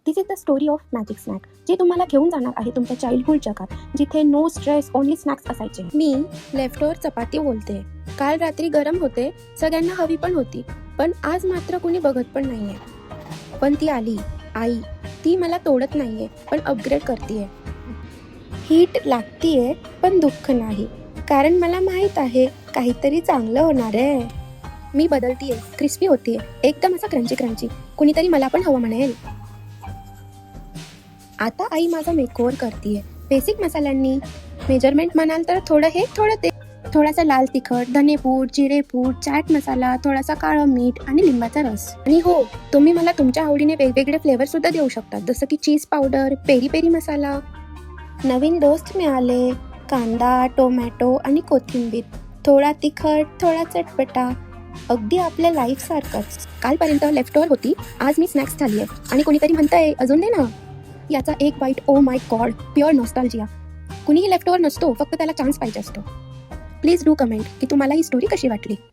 This is the story of magic snack, जे तुम्हाला घेऊन जाणार आहे तुमच्या चाइल्डहुड जगात, जिथे नो स्ट्रेस, ओनली स्नॅक्स असायचे. मी लेफ्ट ओव्हर चपाती बोलते. काल रात्री गरम होते, सगळ्यांना हवी पण होती, पण आज मात्र कुणी बघत पण नाहीये. पण ती आली, आई. ती मला तोडत नाहीये, पण अपग्रेड करतीये. हीट लागतीये, पण दुःख नाही, कारण मला माहित आहे काहीतरी चांगलं होणार आहे. मी बदलतीये, क्रिस्पी होतीये, एकदम असं क्रंची क्रंची. कुणीतरी मला पण हवं म्हणेल. आता आई माझा मेकओव्हर करतीये बेसिक मसाल्यांनी. मेजरमेंट म्हणाल तर थोडं हे थोडं ते, थोडासा लाल तिखट, धनेपूड, जिरेपूड, चाट मसाला, थोडासा काळं मीठ आणि लिंबाचा रस. आणि हो, तुम्ही मला तुमच्या आवडीने वेगवेगळे फ्लेवर सुद्धा देऊ शकता, जसं की चीज पावडर, पेरी पेरी मसाला. नवीन दोस्त मिळाले, कांदा, टोमॅटो आणि कोथिंबीर. थोडा तिखट, थोडा चटपटा, अगदी आपल्या लाईफ सारखंच. कालपर्यंत लेफ्ट ओव्हर होती, आज मी स्नॅक्स झाली आहे. आणि कोणीतरी म्हणतंय अजून दे ना. याचा एक bite, oh my god, pure nostalgia. कुणीही लेफ्ट ओव्हर नसतो, फक्त त्याला चान्स पाहिजे असतो. प्लीज डू कमेंट की तुम्हाला ही स्टोरी कशी वाटली.